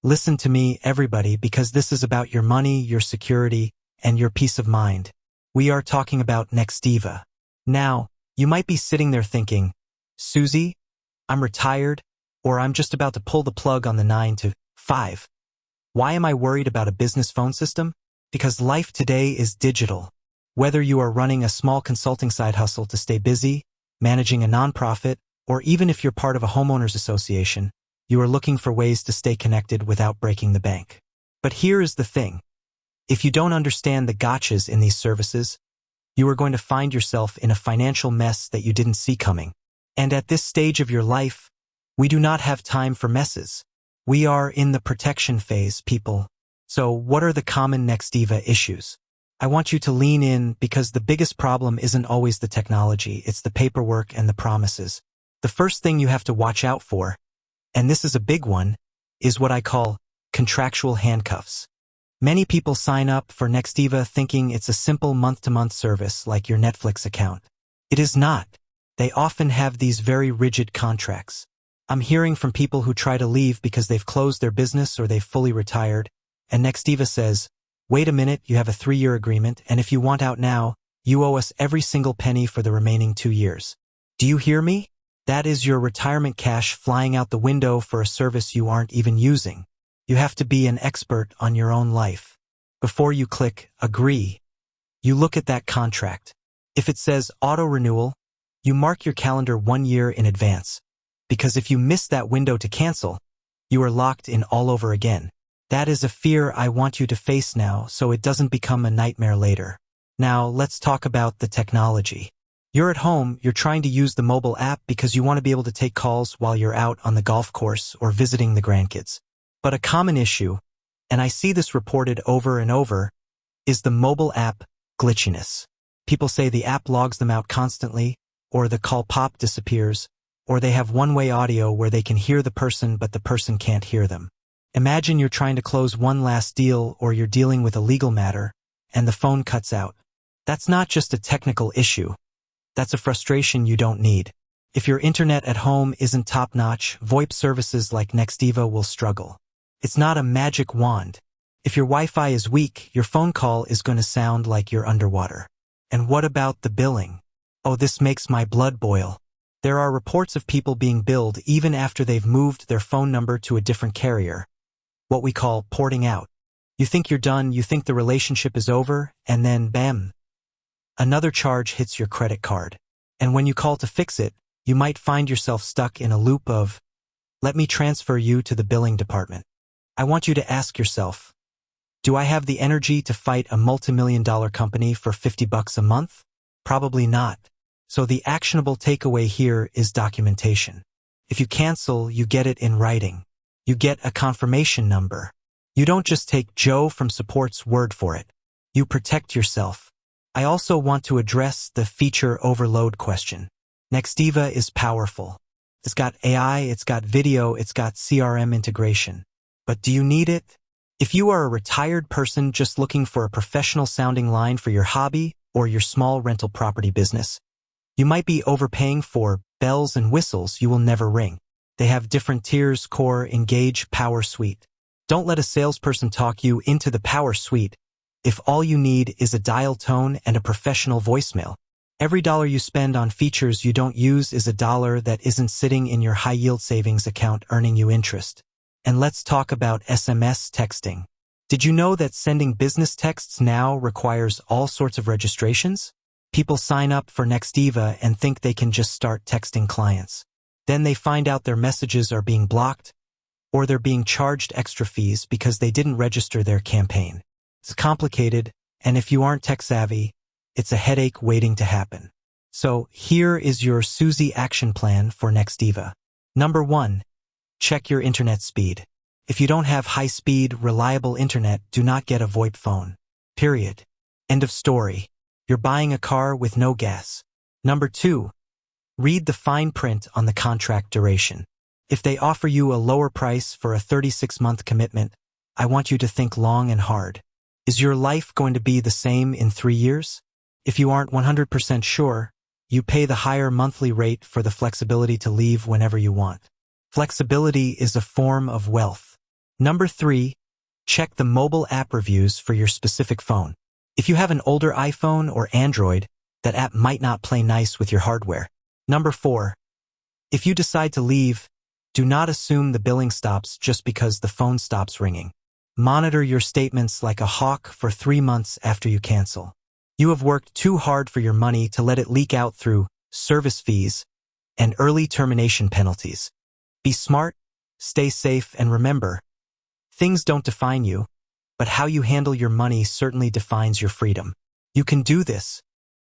Listen to me, everybody, because this is about your money, your security, and your peace of mind. We are talking about Nextiva. Now, you might be sitting there thinking, Susie, I'm retired, or I'm just about to pull the plug on the 9 to 5. Why am I worried about a business phone system? Because life today is digital. Whether you are running a small consulting side hustle to stay busy, managing a nonprofit, or even if you're part of a homeowners association, you are looking for ways to stay connected without breaking the bank. But here is the thing. If you don't understand the gotchas in these services, you are going to find yourself in a financial mess that you didn't see coming. And at this stage of your life, we do not have time for messes. We are in the protection phase, people. So what are the common Nextiva issues? I want you to lean in because the biggest problem isn't always the technology, it's the paperwork and the promises. The first thing you have to watch out for, and this is a big one, is what I call contractual handcuffs. Many people sign up for Nextiva thinking it's a simple month-to-month service like your Netflix account. It is not. They often have these very rigid contracts. I'm hearing from people who try to leave because they've closed their business or they've fully retired, and Nextiva says, wait a minute, you have a 3-year agreement, and if you want out now, you owe us every single penny for the remaining 2 years. Do you hear me? That is your retirement cash flying out the window for a service you aren't even using. You have to be an expert on your own life. Before you click agree, you look at that contract. If it says auto-renewal, you mark your calendar 1 year in advance. Because if you miss that window to cancel, you are locked in all over again. That is a fear I want you to face now so it doesn't become a nightmare later. Now, let's talk about the technology. You're at home, you're trying to use the mobile app because you want to be able to take calls while you're out on the golf course or visiting the grandkids. But a common issue, and I see this reported over and over, is the mobile app glitchiness. People say the app logs them out constantly, or the call pop disappears, or they have one-way audio where they can hear the person but the person can't hear them. Imagine you're trying to close one last deal or you're dealing with a legal matter, and the phone cuts out. That's not just a technical issue. That's a frustration you don't need. If your internet at home isn't top-notch, VoIP services like Nextiva will struggle. It's not a magic wand. If your Wi-Fi is weak, your phone call is going to sound like you're underwater. And what about the billing? Oh, this makes my blood boil. There are reports of people being billed even after they've moved their phone number to a different carrier. What we call porting out. You think you're done, you think the relationship is over, and then bam, another charge hits your credit card. And when you call to fix it, you might find yourself stuck in a loop of, let me transfer you to the billing department. I want you to ask yourself, do I have the energy to fight a multi-million-dollar company for $50 a month? Probably not. So the actionable takeaway here is documentation. If you cancel, you get it in writing. You get a confirmation number. You don't just take Joe from support's word for it. You protect yourself. I also want to address the feature overload question. Nextiva is powerful. It's got AI, it's got video, it's got CRM integration. But do you need it? If you are a retired person just looking for a professional-sounding line for your hobby or your small rental property business, you might be overpaying for bells and whistles you will never ring. They have different tiers: Core, Engage, Power Suite. Don't let a salesperson talk you into the Power Suite if all you need is a dial tone and a professional voicemail. Every dollar you spend on features you don't use is a dollar that isn't sitting in your high-yield savings account earning you interest. And let's talk about SMS texting. Did you know that sending business texts now requires all sorts of registrations? People sign up for Nextiva and think they can just start texting clients. Then they find out their messages are being blocked, or they're being charged extra fees because they didn't register their campaign. It's complicated, and if you aren't tech-savvy, it's a headache waiting to happen. So here is your Susie action plan for Nextiva. Number 1. Check your internet speed. If you don't have high-speed, reliable internet, do not get a VoIP phone. Period. End of story. You're buying a car with no gas. Number 2. Read the fine print on the contract duration. If they offer you a lower price for a 36-month commitment, I want you to think long and hard. Is your life going to be the same in 3 years? If you aren't 100% sure, you pay the higher monthly rate for the flexibility to leave whenever you want. Flexibility is a form of wealth. Number 3, check the mobile app reviews for your specific phone. If you have an older iPhone or Android, that app might not play nice with your hardware. Number 4, if you decide to leave, do not assume the billing stops just because the phone stops ringing. Monitor your statements like a hawk for 3 months after you cancel. You have worked too hard for your money to let it leak out through service fees and early termination penalties. Be smart, stay safe, and remember, things don't define you, but how you handle your money certainly defines your freedom. You can do this.